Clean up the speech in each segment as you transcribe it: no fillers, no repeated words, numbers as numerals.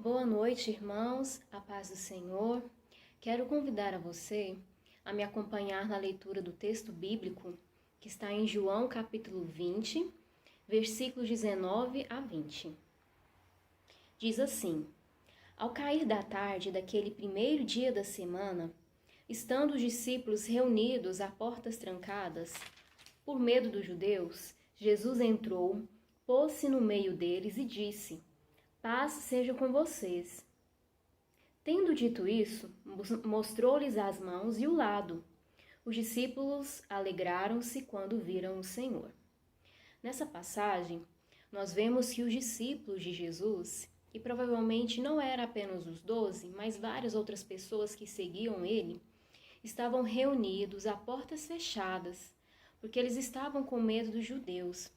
Boa noite, irmãos, a paz do Senhor. Quero convidar a você a me acompanhar na leitura do texto bíblico que está em João capítulo 20, versículos 19 a 20. Diz assim: Ao cair da tarde daquele primeiro dia da semana, estando os discípulos reunidos a portas trancadas, por medo dos judeus, Jesus entrou, pôs-se no meio deles e disse: Paz seja com vocês. Tendo dito isso, mostrou-lhes as mãos e o lado. Os discípulos alegraram-se quando viram o Senhor. Nessa passagem, nós vemos que os discípulos de Jesus, e provavelmente não era apenas os 12, mas várias outras pessoas que seguiam ele, estavam reunidos a portas fechadas, porque eles estavam com medo dos judeus.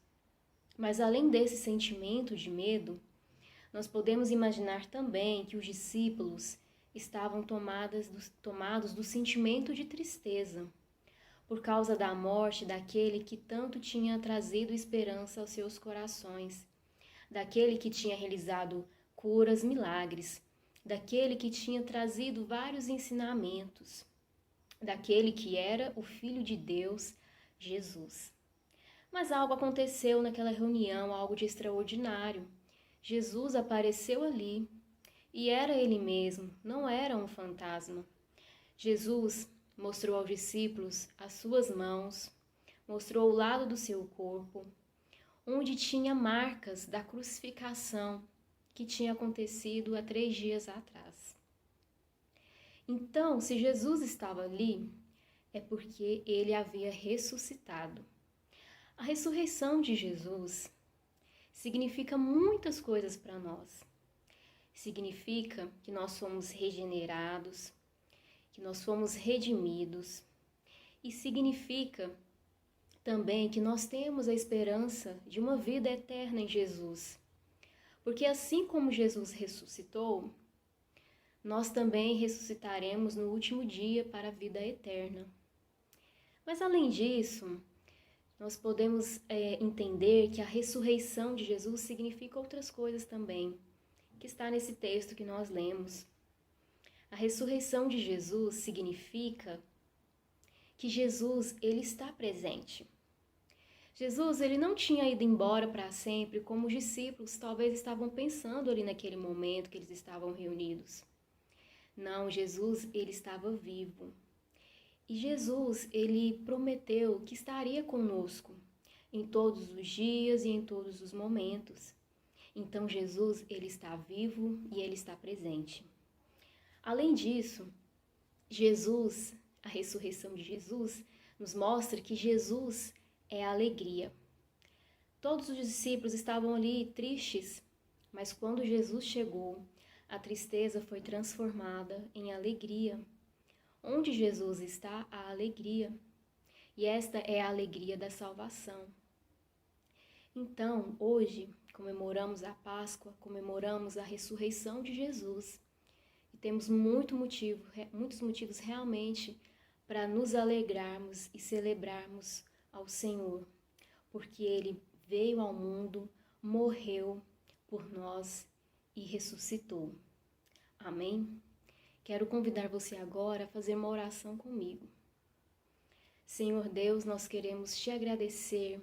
Mas além desse sentimento de medo, nós podemos imaginar também que os discípulos estavam tomados do sentimento de tristeza, por causa da morte daquele que tanto tinha trazido esperança aos seus corações, daquele que tinha realizado curas, milagres, daquele que tinha trazido vários ensinamentos, daquele que era o Filho de Deus, Jesus. Mas algo aconteceu naquela reunião, algo de extraordinário. Jesus apareceu ali e era ele mesmo, não era um fantasma. Jesus mostrou aos discípulos as suas mãos, mostrou o lado do seu corpo, onde tinha marcas da crucificação que tinha acontecido há 3 dias atrás. Então, se Jesus estava ali, é porque ele havia ressuscitado. A ressurreição de Jesus significa muitas coisas para nós. Significa que nós somos regenerados, que nós fomos redimidos, e significa também que nós temos a esperança de uma vida eterna em Jesus. Porque assim como Jesus ressuscitou, nós também ressuscitaremos no último dia para a vida eterna. Mas além disso, nós podemos entender que a ressurreição de Jesus significa outras coisas também, que está nesse texto que nós lemos. A ressurreição de Jesus significa que Jesus, ele está presente. Jesus, ele não tinha ido embora para sempre, como os discípulos talvez estavam pensando ali naquele momento que eles estavam reunidos. Não, Jesus, ele estava vivo. E Jesus, ele prometeu que estaria conosco em todos os dias e em todos os momentos. Então, Jesus, ele está vivo e ele está presente. Além disso, Jesus, a ressurreição de Jesus, nos mostra que Jesus é a alegria. Todos os discípulos estavam ali tristes, mas quando Jesus chegou, a tristeza foi transformada em alegria. Onde Jesus está, há alegria. E esta é a alegria da salvação. Então, hoje, comemoramos a Páscoa, comemoramos a ressurreição de Jesus. E temos muitos motivos realmente para nos alegrarmos e celebrarmos ao Senhor. Porque Ele veio ao mundo, morreu por nós e ressuscitou. Amém? Quero convidar você agora a fazer uma oração comigo. Senhor Deus, nós queremos te agradecer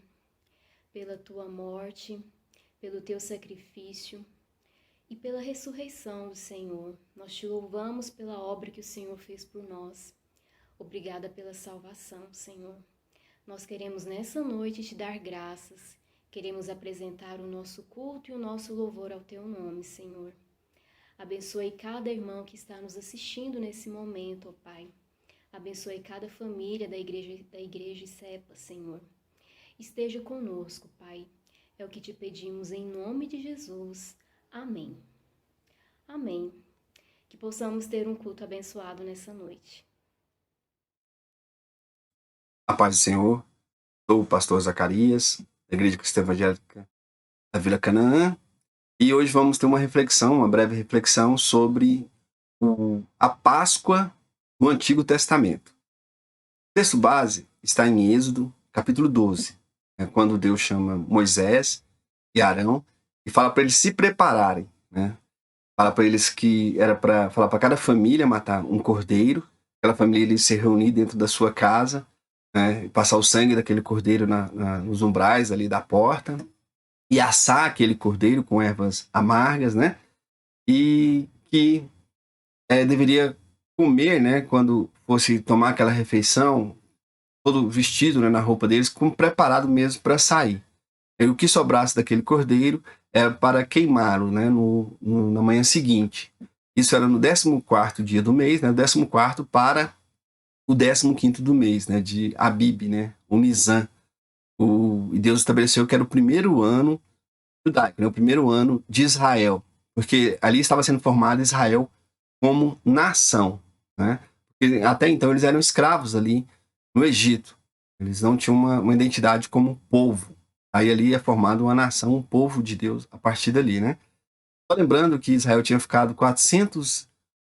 pela tua morte, pelo teu sacrifício e pela ressurreição do Senhor. Nós te louvamos pela obra que o Senhor fez por nós. Obrigada pela salvação, Senhor. Nós queremos nessa noite te dar graças. Queremos apresentar o nosso culto e o nosso louvor ao teu nome, Senhor. Abençoe cada irmão que está nos assistindo nesse momento, ó Pai. Abençoe cada família da igreja ICEPA, Senhor. Esteja conosco, Pai. É o que te pedimos em nome de Jesus. Amém. Amém. Que possamos ter um culto abençoado nessa noite. A paz do Senhor. Sou o pastor Zacarias, da Igreja Cristã Evangélica da Vila Canaã. E hoje vamos ter uma breve reflexão sobre a Páscoa no Antigo Testamento. O texto base está em Êxodo, capítulo 12, quando Deus chama Moisés e Arão e fala para eles se prepararem, fala para eles que era para falar para cada família matar um cordeiro, aquela família ele se reunir dentro da sua casa, né, passar o sangue daquele cordeiro nos umbrais ali da porta, e assar aquele cordeiro com ervas amargas, né? E que deveria comer, né, quando fosse tomar aquela refeição, todo vestido, né, na roupa deles, como preparado mesmo para sair. E o que sobrasse daquele cordeiro era para queimá-lo, né, na manhã seguinte. Isso era no 14º dia do mês, né, o 14º para o 15º do mês, né, de Abib, né, o Nisan. E Deus estabeleceu que era o primeiro ano judaico, né, o primeiro ano de Israel, porque ali estava sendo formado Israel como nação, né? Porque até então eles eram escravos ali no Egito. Eles não tinham uma identidade como povo. Aí ali é formada uma nação, um povo de Deus a partir dali, né? Só lembrando que Israel tinha ficado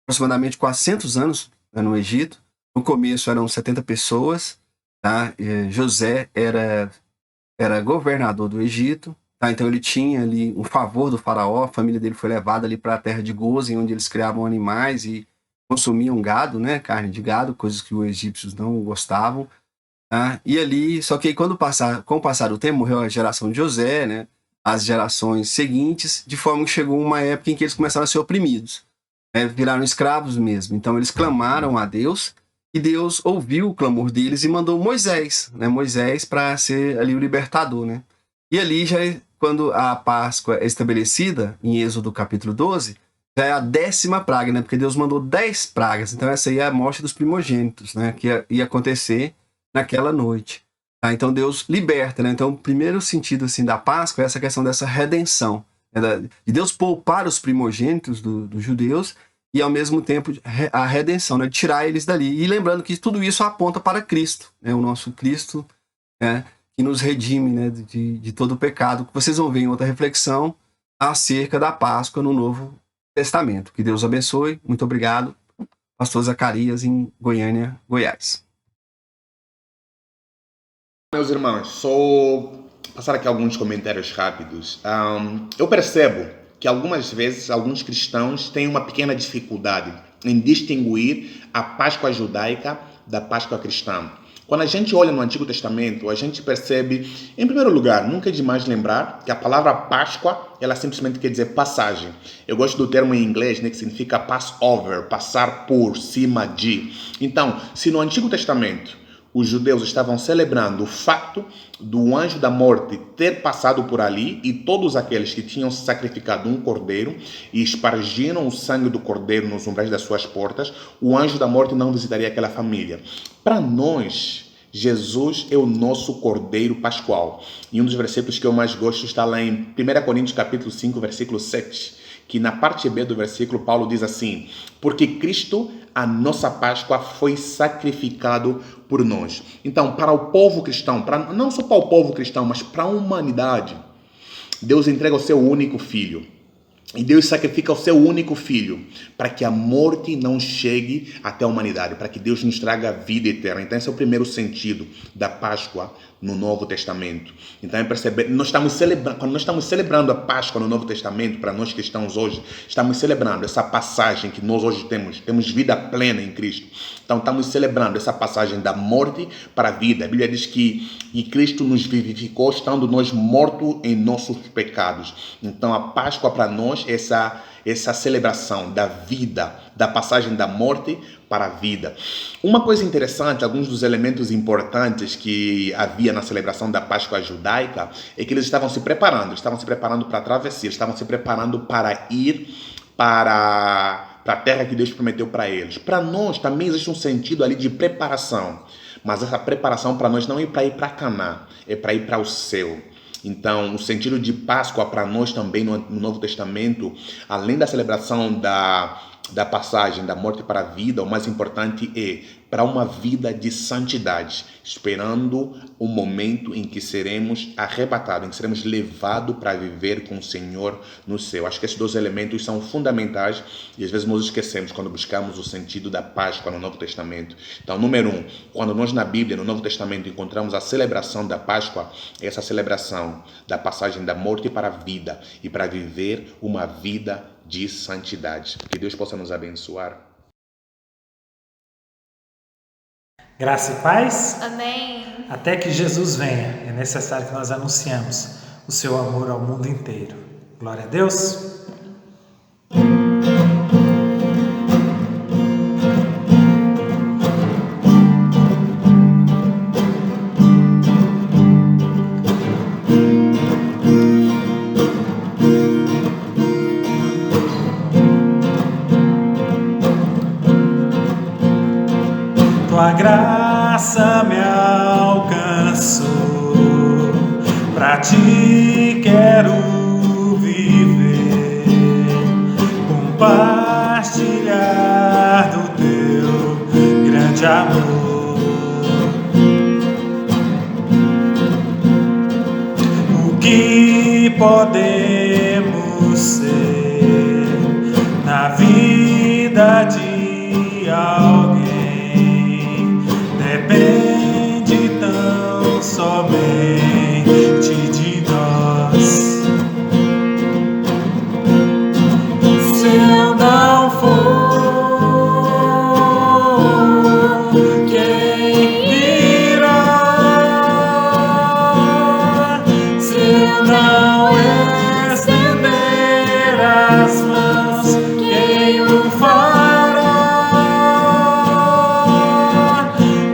aproximadamente 400 anos, né, no Egito. No começo eram 70 pessoas, tá? José era governador do Egito, tá? Então ele tinha ali um favor do faraó, a família dele foi levada ali para a terra de Gozen, onde eles criavam animais e consumiam gado, né? Carne de gado, coisas que os egípcios não gostavam. Tá? E ali, só que com o passar do tempo, morreu a geração de José, né? As gerações seguintes, de forma que chegou uma época em que eles começaram a ser oprimidos, né? Viraram escravos mesmo. Então eles clamaram a Deus, e Deus ouviu o clamor deles e mandou Moisés, né? Moisés para ser ali o libertador, né? E ali já quando a Páscoa é estabelecida, em Êxodo capítulo 12, já é a 10ª praga, né? Porque Deus mandou 10 pragas. Então essa aí é a morte dos primogênitos, né? Que ia acontecer naquela noite. Tá? Então Deus liberta, né? Então o primeiro sentido assim da Páscoa é essa questão dessa redenção, né? De Deus poupar os primogênitos dos judeus e ao mesmo tempo a redenção, né? De tirar eles dali. E lembrando que tudo isso aponta para Cristo, né? O nosso Cristo, né? Que nos redime, né? De todo o pecado. Vocês vão ver em outra reflexão acerca da Páscoa no Novo Testamento. Que Deus abençoe. Muito obrigado. Pastor Zacarias, em Goiânia, Goiás. Meus irmãos, só passar aqui alguns comentários rápidos. Eu percebo que algumas vezes alguns cristãos têm uma pequena dificuldade em distinguir a Páscoa judaica da Páscoa cristã. Quando a gente olha no Antigo Testamento, a gente percebe, em primeiro lugar, nunca é demais lembrar que a palavra Páscoa, ela simplesmente quer dizer passagem. Eu gosto do termo em inglês, né, que significa pass over, passar por cima de. Então, se no Antigo Testamento os judeus estavam celebrando o fato do anjo da morte ter passado por ali e todos aqueles que tinham sacrificado um cordeiro e espargiram o sangue do cordeiro nos umbrais das suas portas, o anjo da morte não visitaria aquela família. Para nós, Jesus é o nosso cordeiro pascual. E um dos versículos que eu mais gosto está lá em 1 Coríntios capítulo 5, versículo 7, que na parte B do versículo Paulo diz assim: porque Cristo, a nossa Páscoa, foi sacrificado por nós. Então, para o povo cristão, não só para o povo cristão, mas para a humanidade, Deus entrega o seu único filho. E Deus sacrifica o seu único filho para que a morte não chegue até a humanidade, para que Deus nos traga a vida eterna. Então esse é o primeiro sentido da Páscoa no Novo Testamento. Então é perceber, quando nós estamos celebrando a Páscoa no Novo Testamento, para nós cristãos hoje, estamos celebrando essa passagem que nós hoje temos vida plena em Cristo. Então estamos celebrando essa passagem da morte para a vida. A Bíblia diz que e Cristo nos vivificou, estando nós mortos em nossos pecados. Então a Páscoa para nós é essa celebração da vida, da passagem da morte para a vida. Uma coisa interessante, alguns dos elementos importantes que havia na celebração da Páscoa judaica é que eles estavam se preparando para a travessia, estavam se preparando para ir para a terra que Deus prometeu para eles. Para nós também existe um sentido ali de preparação, mas essa preparação para nós não é para ir para Canaã, é para ir para o céu. Então, o sentido de Páscoa para nós também no Novo Testamento, além da celebração da passagem da morte para a vida, o mais importante é para uma vida de santidade, esperando o momento em que seremos arrebatados, em que seremos levados para viver com o Senhor no céu. Acho que esses dois elementos são fundamentais e às vezes nós esquecemos quando buscamos o sentido da Páscoa no Novo Testamento. Então, número 1, quando nós na Bíblia, no Novo Testamento, encontramos a celebração da Páscoa, essa celebração da passagem da morte para a vida e para viver uma vida de santidade. Que Deus possa nos abençoar. Graça e paz. Amém. Até que Jesus venha, é necessário que nós anunciemos o seu amor ao mundo inteiro. Glória a Deus. Tua graça me alcançou, pra ti quero viver, compartilhar do teu grande amor. O que podemos ser na vida de alguém depende tão somente de nós. Se eu não for, quem irá? Se eu não estender as mãos, quem o fará?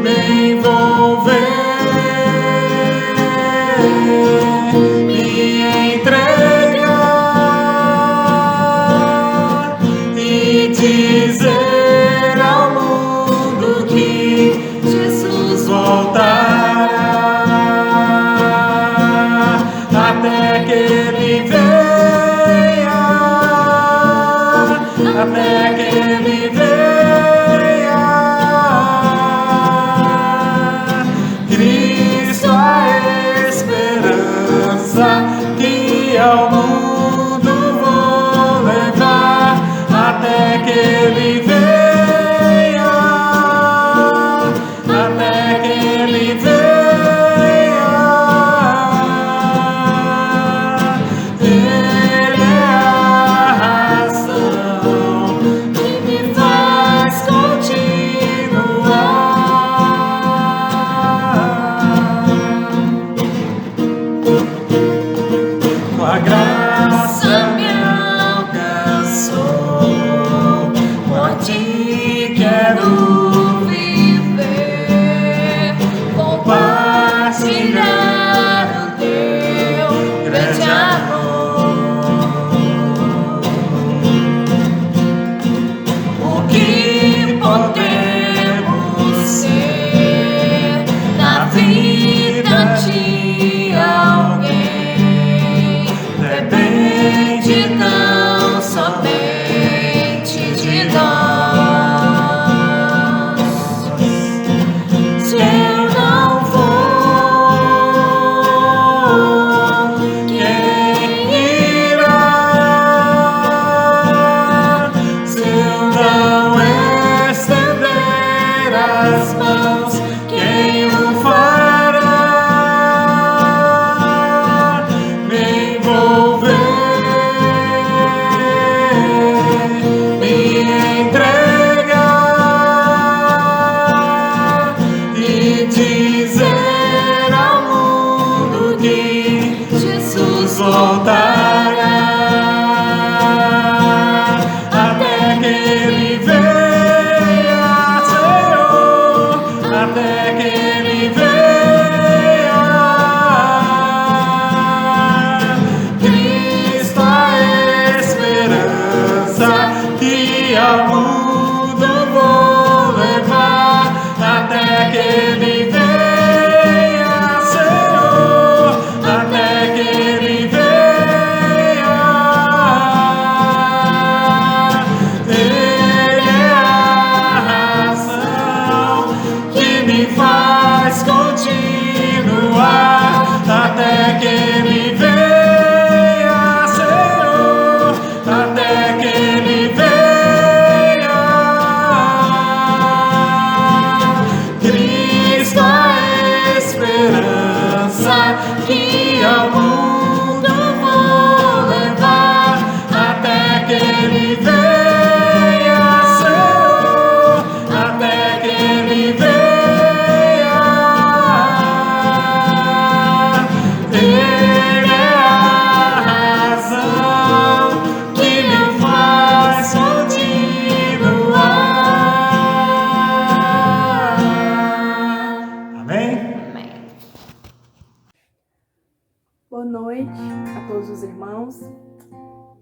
Me envolver, me entregar e dizer ao mundo que Jesus voltará, até que ele venha, até que ele venha. Cristo a esperança que ao mundo vou levar, até que ele venha, até que ele venha. Ele é a razão que me faz continuar. Tua graça me alcançou, por ti quero viver, compartilhar o teu grande amor. O que podemos ser na vida de alguém depende tão somente de nós.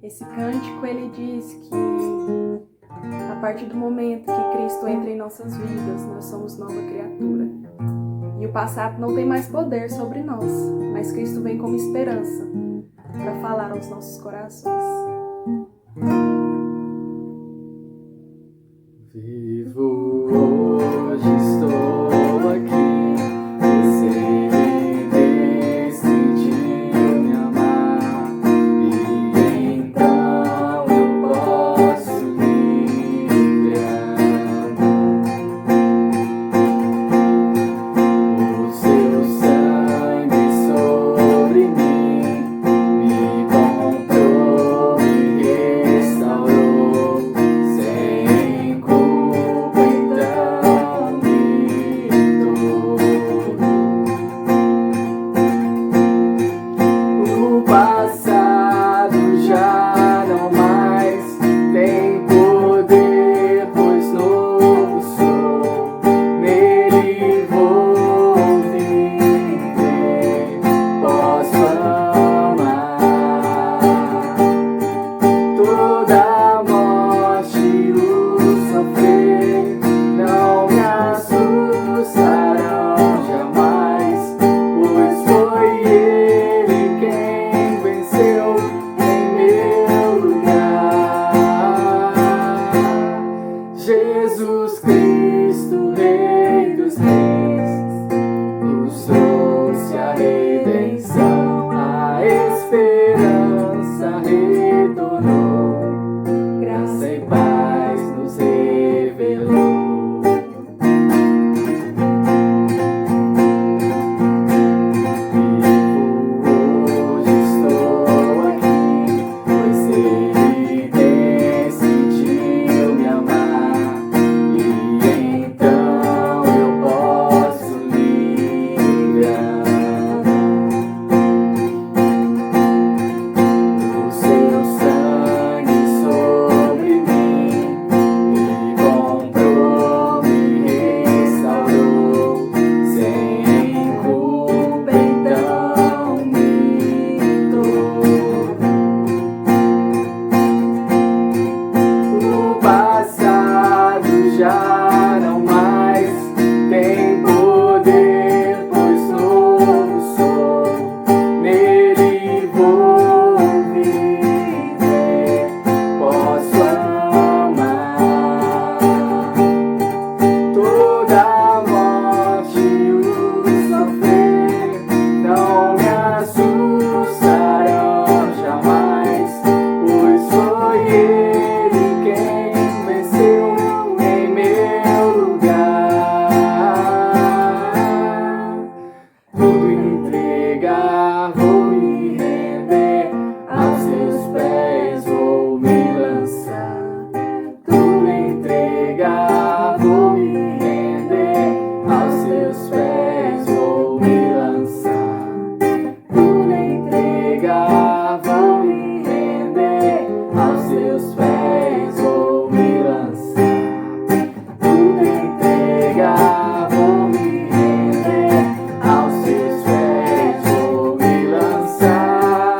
Esse cântico, ele diz que a partir do momento que Cristo entra em nossas vidas, nós somos nova criatura. E o passado não tem mais poder sobre nós, mas Cristo vem como esperança para falar aos nossos corações. Vivo hoje, estou aqui, você decidiu me amar, e então eu posso livre amar. O seu sangue sobre mim me comprou, me restaurou, sem culpa então me tornou. O passado já não mais tem poder, pois novo sou, nele vou viver, posso amar. Toda a morte e o sofrer não me assustarão jamais, pois foi Ele quem venceu em meu lugar. Jesus Cristo, Rei dos Reis, nos trouxe a redenção, a esperança retornou, graça e paz nos revelou. Hoje estou aqui, pois Ele decidiu me amar, e então eu posso livre amar. O seu sangue sobre mim me comprou, me restaurou, sem culpa então me tornou. O passado já não mais tem poder, pois novo sou, nele vou viver, posso amar. Toda a morte e o sofrer não me assustarão jamais, pois foi Ele quem venceu em meu lugar. Tudo entregar, vou me render, aos seus pés vou me lançar. Tudo entregar, vou me render, aos seus pés vou me lançar. Tudo entregar, vou me render, aos seus pés vou me lançar. Tudo entregar, vou me render, aos seus pés vou me lançar.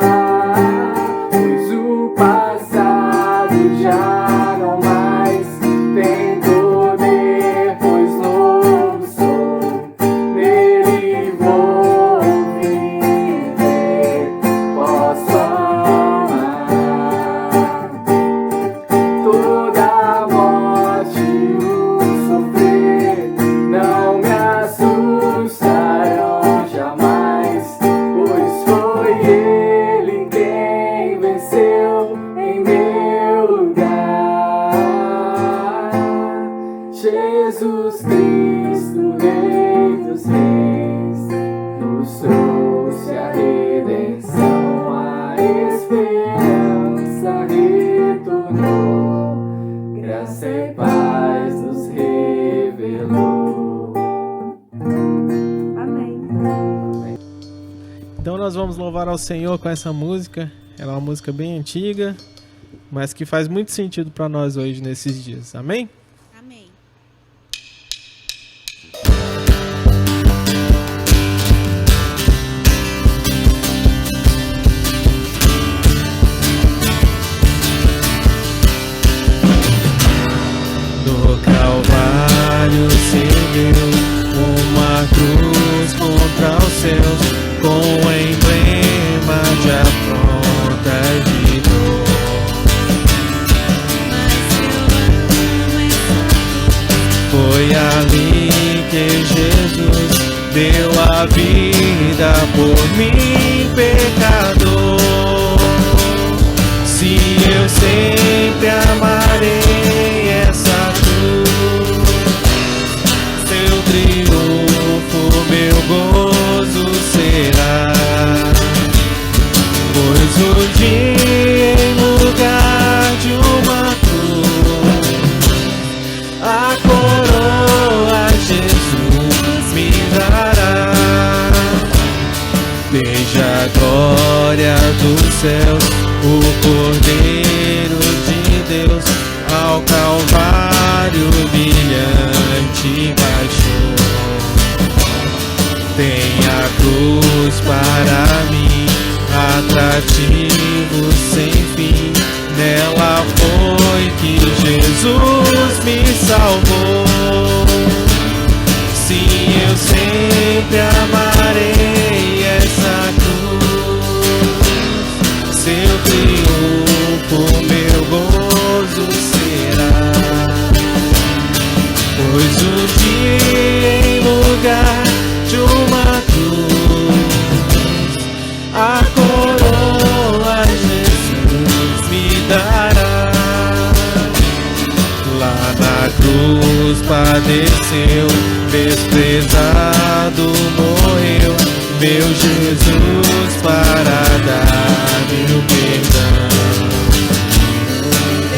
Pois o passado já não mais tem poder, pois novo sou, nele vou viver, posso amar. Toda a morte e o sofrer não me assustarão jamais, pois foi Ele quem venceu em meu lugar. Jesus Cristo, Rei dos Reis, nos trouxe a redenção, a esperança retornou, graça e paz nos revelou. Amém. Então nós vamos louvar ao Senhor com essa música. Ela é uma música bem antiga, mas que faz muito sentido para nós hoje nesses dias. Amém? Amém. Foi ali que Jesus deu a vida por mim, pecador. Se eu sempre amarei essa cruz, seu triunfo, meu gozo será. Pois um dia, em lugar de uma cruz, a coroa Jesus me dará. Desde a glória dos céus, o Cordeiro de Deus ao Calvário humilhante baixou. Tem a cruz para mim, atrativo sem fim. Nela foi que Jesus me salvou. Sim, eu sempre amarei essa cruz, seu triunfo, meu gozo será. Pois um dia, em lugar de uma cruz, a coroa Jesus me dará. Lá na cruz padeceu, desprezado morreu, meu Jesus para dar-me o perdão.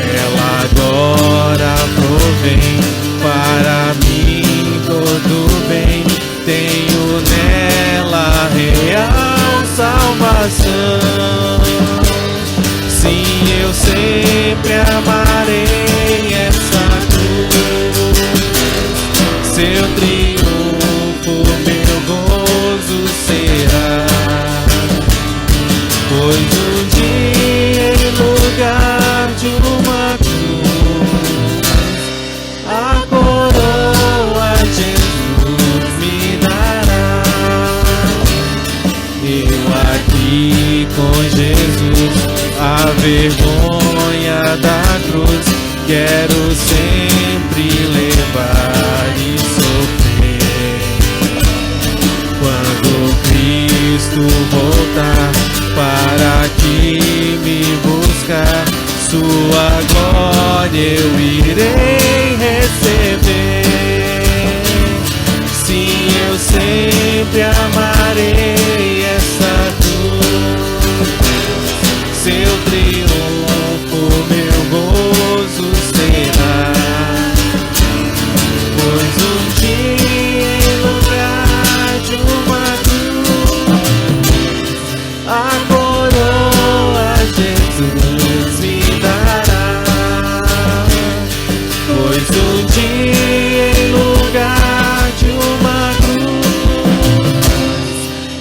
Ela agora provém para mim todo bem, tenho nela real salvação. Sim, eu sempre amarei essa cruz, seu triunfo, meu gozo será. Pois um dia, em lugar de uma cruz, a coroa Jesus me dará. Eu aqui com Jesus, a vergonha da cruz, quero sempre levar e sofrer. Quando Cristo voltar para aqui me buscar, sua glória eu irei receber. Sim, eu sempre amarei essa cruz, seu triunfo, meu gozo será. Pois um dia, em lugar de uma cruz, a coroa Jesus me dará. Pois um dia, em lugar de uma cruz,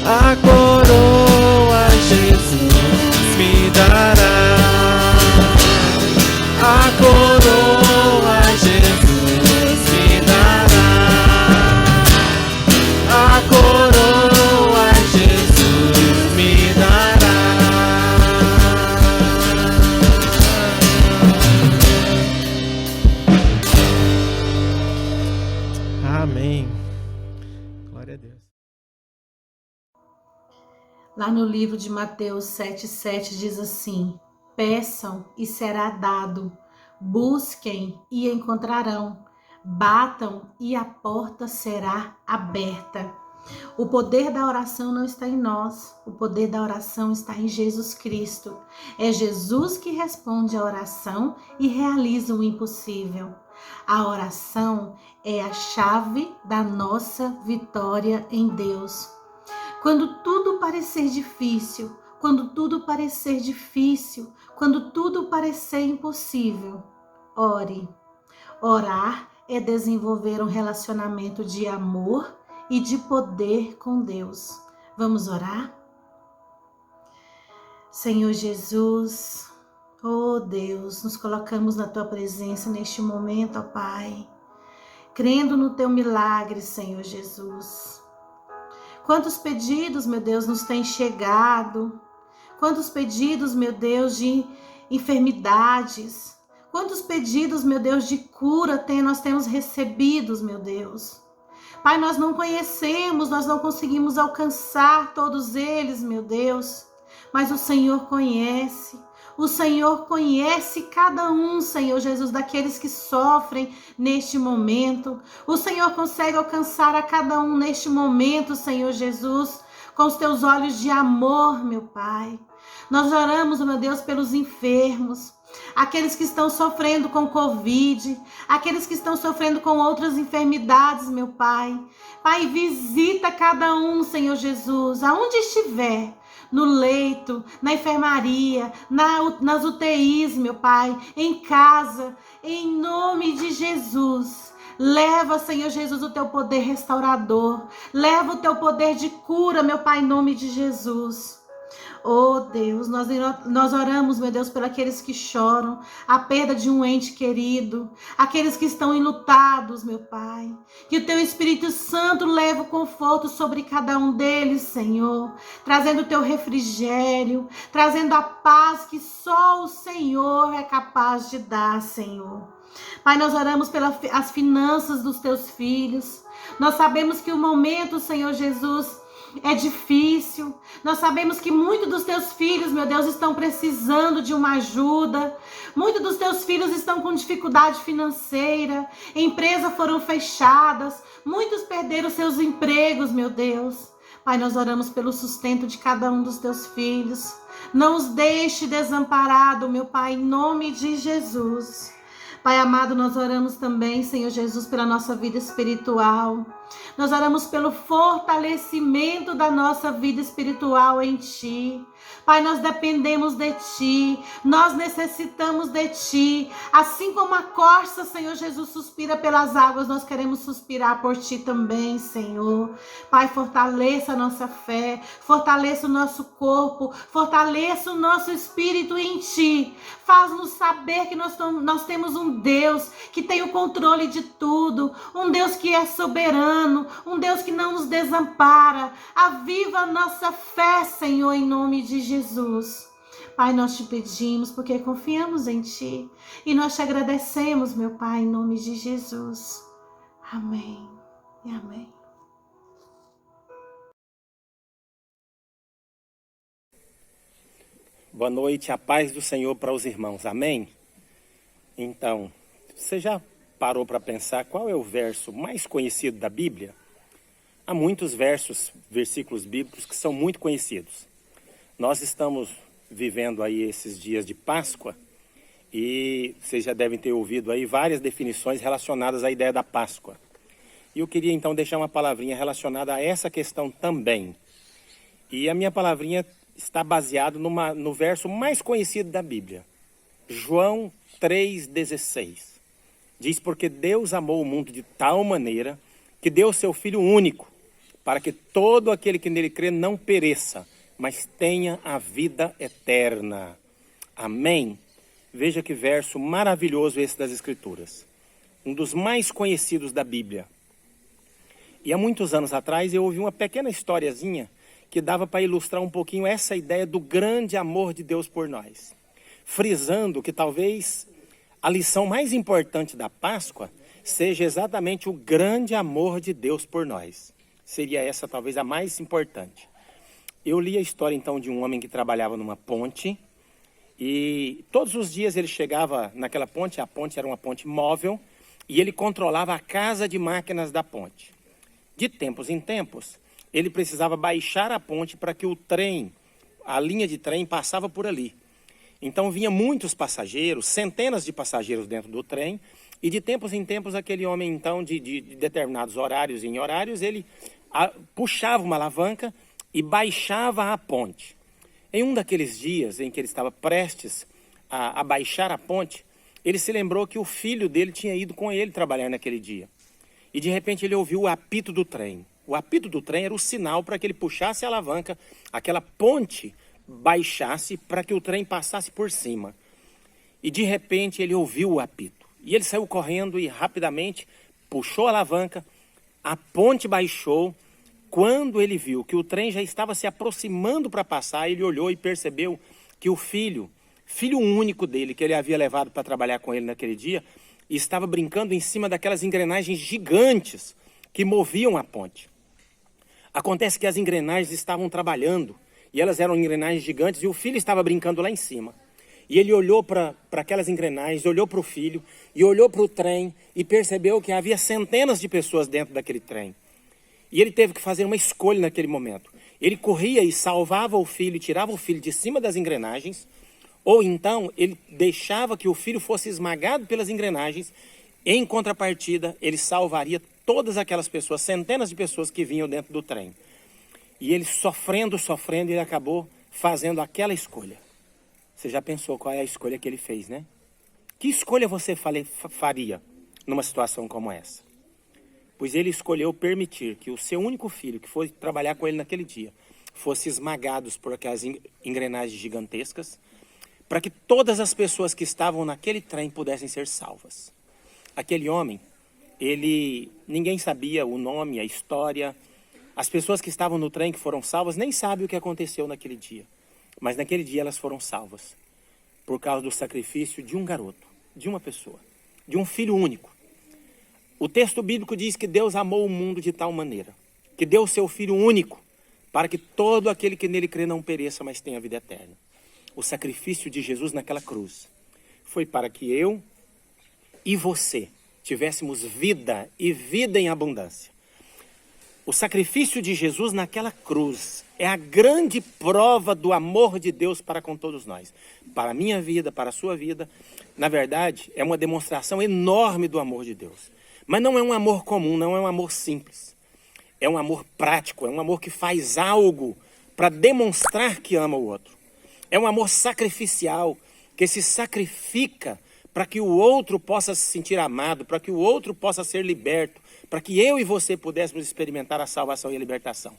a coroa Jesus me dará. A coroa Jesus me dará. A coroa Jesus me dará. Amém. Glória a Deus. Lá no livro de Mateus 7,7 diz assim: peçam e será dado, busquem e encontrarão, batam e a porta será aberta. O poder da oração não está em nós, o poder da oração está em Jesus Cristo. É Jesus que responde à oração e realiza o impossível. A oração é a chave da nossa vitória em Deus. Quando tudo parecer difícil, quando tudo parecer impossível, ore. Orar é desenvolver um relacionamento de amor e de poder com Deus. Vamos orar? Senhor Jesus, oh Deus, nos colocamos na Tua presença neste momento, ó Pai, crendo no Teu milagre, Senhor Jesus. Quantos pedidos, meu Deus, nos têm chegado, quantos pedidos, meu Deus, de enfermidades, Quantos pedidos, meu Deus, de cura nós temos recebidos, meu Deus. Pai, nós não conhecemos, nós não conseguimos alcançar todos eles, meu Deus. Mas o Senhor conhece. O Senhor conhece cada um, Senhor Jesus, daqueles que sofrem neste momento. O Senhor consegue alcançar a cada um neste momento, Senhor Jesus, com os teus olhos de amor, meu Pai. Nós oramos, meu Deus, pelos enfermos, aqueles que estão sofrendo com Covid, aqueles que estão sofrendo com outras enfermidades, meu Pai. Pai, visita cada um, Senhor Jesus, aonde estiver, no leito, na enfermaria, nas UTIs, meu Pai, em casa, em nome de Jesus. Leva, Senhor Jesus, o teu poder restaurador, leva o teu poder de cura, meu Pai, em nome de Jesus. Oh Deus, nós oramos, meu Deus, por aqueles que choram a perda de um ente querido, aqueles que estão enlutados, meu Pai. Que o teu Espírito Santo leve o conforto sobre cada um deles, Senhor, trazendo o teu refrigério, trazendo a paz que só o Senhor é capaz de dar, Senhor. Pai, nós oramos pelas finanças dos teus filhos. Nós sabemos que o momento, Senhor Jesus, é difícil. Nós sabemos que muitos dos teus filhos, meu Deus, estão precisando de uma ajuda. Muitos dos teus filhos estão com dificuldade financeira. Empresas foram fechadas. Muitos perderam seus empregos, meu Deus. Pai, nós oramos pelo sustento de cada um dos teus filhos. Não os deixe desamparado, meu Pai, em nome de Jesus. Pai amado, nós oramos também, Senhor Jesus, pela nossa vida espiritual. Nós oramos pelo fortalecimento da nossa vida espiritual em Ti. Pai, nós dependemos de Ti, nós necessitamos de Ti. Assim como a corça, Senhor Jesus, suspira pelas águas, nós queremos suspirar por Ti também, Senhor. Pai, fortaleça a nossa fé, fortaleça o nosso corpo, fortaleça o nosso espírito em Ti. Faz-nos saber que nós temos um Deus que tem o controle de tudo, um Deus que é soberano, um Deus que não nos desampara. Aviva a nossa fé, Senhor, em nome de Jesus. Pai, nós te pedimos porque confiamos em Ti e nós te agradecemos, meu Pai, em nome de Jesus. Amém e amém. Boa noite, a paz do Senhor para os irmãos, amém? Então, você já parou para pensar qual é o verso mais conhecido da Bíblia? Há muitos versículos bíblicos que são muito conhecidos. Nós estamos vivendo aí esses dias de Páscoa e vocês já devem ter ouvido aí várias definições relacionadas à ideia da Páscoa. E eu queria então deixar uma palavrinha relacionada a essa questão também. E a minha palavrinha está baseado no verso mais conhecido da Bíblia, João 3,16. Diz, porque Deus amou o mundo de tal maneira que deu o seu Filho único, para que todo aquele que nele crê não pereça, mas tenha a vida eterna. Amém? Veja que verso maravilhoso esse das Escrituras. Um dos mais conhecidos da Bíblia. E há muitos anos atrás eu ouvi uma pequena historiazinha que dava para ilustrar um pouquinho essa ideia do grande amor de Deus por nós. Frisando que talvez a lição mais importante da Páscoa seja exatamente o grande amor de Deus por nós. Seria essa talvez a mais importante. Eu li a história então de um homem que trabalhava numa ponte e todos os dias ele chegava naquela ponte, a ponte era uma ponte móvel e ele controlava a casa de máquinas da ponte. De tempos em tempos, ele precisava baixar a ponte para que o trem, a linha de trem passava por ali. Então vinha muitos passageiros, centenas de passageiros dentro do trem, e de tempos em tempos aquele homem então, de determinados horários em horários, ele puxava uma alavanca e baixava a ponte. Em um daqueles dias em que ele estava prestes a baixar a ponte, ele se lembrou que o filho dele tinha ido com ele trabalhar naquele dia. E de repente ele ouviu o apito do trem. O apito do trem era o sinal para que ele puxasse a alavanca, aquela ponte baixasse para que o trem passasse por cima. E de repente ele ouviu o apito. E ele saiu correndo e rapidamente puxou a alavanca, a ponte baixou. Quando ele viu que o trem já estava se aproximando para passar, ele olhou e percebeu que o filho filho único dele, que ele havia levado para trabalhar com ele naquele dia, e estava brincando em cima daquelas engrenagens gigantes que moviam a ponte. Acontece que as engrenagens estavam trabalhando, e elas eram engrenagens gigantes, e o filho estava brincando lá em cima. E ele olhou para aquelas engrenagens, olhou para o filho, e olhou para o trem, e percebeu que havia centenas de pessoas dentro daquele trem. E ele teve que fazer uma escolha naquele momento. Ele corria e salvava o filho, tirava o filho de cima das engrenagens, ou então ele deixava que o filho fosse esmagado pelas engrenagens. Em contrapartida, ele salvaria todas aquelas pessoas, centenas de pessoas que vinham dentro do trem. E ele sofrendo, ele acabou fazendo aquela escolha. Você já pensou qual é a escolha que ele fez, né? Que escolha você faria numa situação como essa? Pois ele escolheu permitir que o seu único filho, que foi trabalhar com ele naquele dia, fosse esmagado por aquelas engrenagens gigantescas, para que todas as pessoas que estavam naquele trem pudessem ser salvas. Aquele homem, ninguém sabia o nome, a história. As pessoas que estavam no trem, que foram salvas, nem sabem o que aconteceu naquele dia. Mas naquele dia elas foram salvas, por causa do sacrifício de um garoto, de uma pessoa, de um filho único. O texto bíblico diz que Deus amou o mundo de tal maneira, que deu o seu Filho único, para que todo aquele que nele crê não pereça, mas tenha vida eterna. O sacrifício de Jesus naquela cruz foi para que eu e você tivéssemos vida e vida em abundância. O sacrifício de Jesus naquela cruz é a grande prova do amor de Deus para com todos nós. Para a minha vida, para a sua vida. Na verdade, é uma demonstração enorme do amor de Deus. Mas não é um amor comum, não é um amor simples. É um amor prático, é um amor que faz algo para demonstrar que ama o outro. É um amor sacrificial, que se sacrifica para que o outro possa se sentir amado, para que o outro possa ser liberto, para que eu e você pudéssemos experimentar a salvação e a libertação.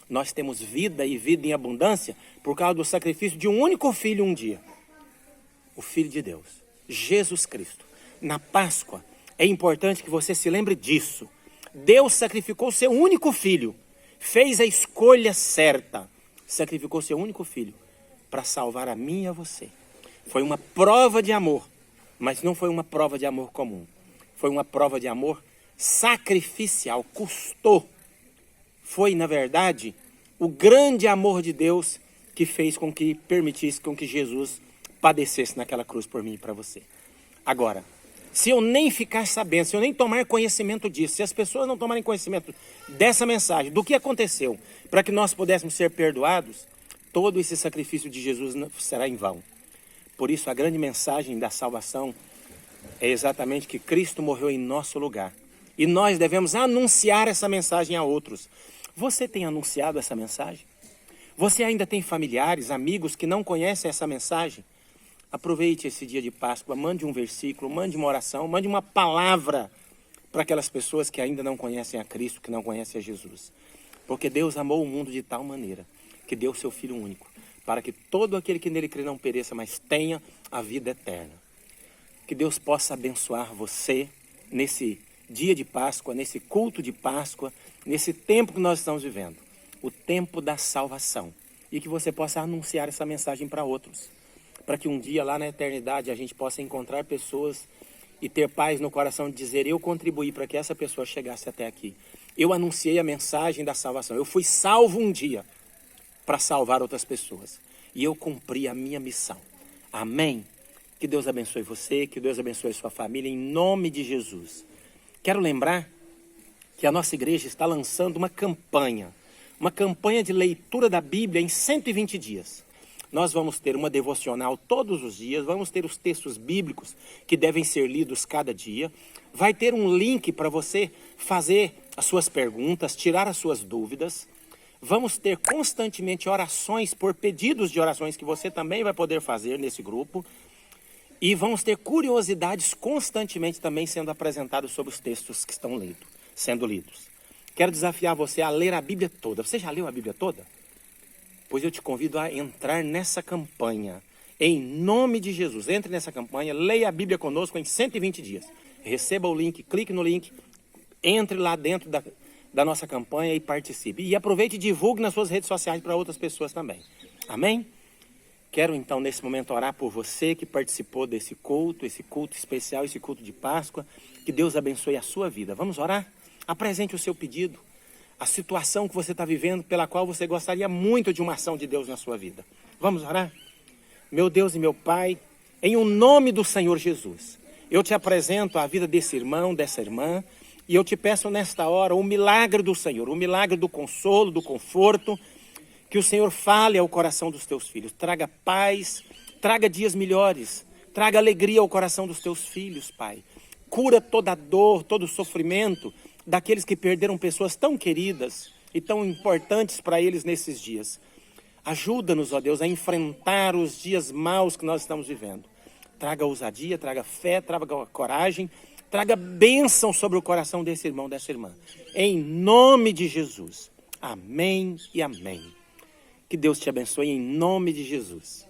Nós temos vida e vida em abundância por causa do sacrifício de um único filho um dia. O Filho de Deus, Jesus Cristo. Na Páscoa, é importante que você se lembre disso. Deus sacrificou seu único filho, fez a escolha certa, sacrificou seu único filho para salvar a mim e a você. Foi uma prova de amor, mas não foi uma prova de amor comum. Foi uma prova de amor sacrificial, custou. Foi, na verdade, o grande amor de Deus que fez com que permitisse com que Jesus padecesse naquela cruz por mim e para você. Agora, se eu nem ficar sabendo, se eu nem tomar conhecimento disso, se as pessoas não tomarem conhecimento dessa mensagem, do que aconteceu, para que nós pudéssemos ser perdoados, todo esse sacrifício de Jesus será em vão. Por isso, a grande mensagem da salvação é exatamente que Cristo morreu em nosso lugar. E nós devemos anunciar essa mensagem a outros. Você tem anunciado essa mensagem? Você ainda tem familiares, amigos que não conhecem essa mensagem? Aproveite esse dia de Páscoa, mande um versículo, mande uma oração, mande uma palavra para aquelas pessoas que ainda não conhecem a Cristo, que não conhecem a Jesus. Porque Deus amou o mundo de tal maneira que deu o seu Filho único, para que todo aquele que nele crê não pereça, mas tenha a vida eterna. Que Deus possa abençoar você nesse dia de Páscoa, nesse culto de Páscoa, nesse tempo que nós estamos vivendo, o tempo da salvação, e que você possa anunciar essa mensagem para outros, para que um dia lá na eternidade a gente possa encontrar pessoas e ter paz no coração de dizer: eu contribuí para que essa pessoa chegasse até aqui, eu anunciei a mensagem da salvação, eu fui salvo um dia para salvar outras pessoas, e eu cumpri a minha missão. Amém? Que Deus abençoe você, que Deus abençoe sua família, em nome de Jesus. Quero lembrar que a nossa igreja está lançando uma campanha de leitura da Bíblia em 120 dias. Nós vamos ter uma devocional todos os dias, vamos ter os textos bíblicos que devem ser lidos cada dia. Vai ter um link para você fazer as suas perguntas, tirar as suas dúvidas. Vamos ter constantemente orações por pedidos de orações que você também vai poder fazer nesse grupo. E vamos ter curiosidades constantemente também sendo apresentadas sobre os textos que estão sendo lidos. Quero desafiar você a ler a Bíblia toda. Você já leu a Bíblia toda? Pois eu te convido a entrar nessa campanha. Em nome de Jesus, entre nessa campanha, leia a Bíblia conosco em 120 dias. Receba o link, clique no link, entre lá dentro da nossa campanha e participe. E aproveite e divulgue nas suas redes sociais para outras pessoas também. Amém? Quero então nesse momento orar por você que participou desse culto, esse culto especial, esse culto de Páscoa. Que Deus abençoe a sua vida. Vamos orar? Apresente o seu pedido, a situação que você está vivendo, pela qual você gostaria muito de uma ação de Deus na sua vida. Vamos orar? Meu Deus e meu Pai, em o nome do Senhor Jesus, eu te apresento a vida desse irmão, dessa irmã, e eu te peço nesta hora o milagre do Senhor, o milagre do consolo, do conforto, que o Senhor fale ao coração dos teus filhos, traga paz, traga dias melhores, traga alegria ao coração dos teus filhos, Pai. Cura toda a dor, todo o sofrimento daqueles que perderam pessoas tão queridas e tão importantes para eles nesses dias. Ajuda-nos, ó Deus, a enfrentar os dias maus que nós estamos vivendo. Traga ousadia, traga fé, traga coragem, traga bênção sobre o coração desse irmão, dessa irmã. Em nome de Jesus. Amém e amém. Que Deus te abençoe em nome de Jesus.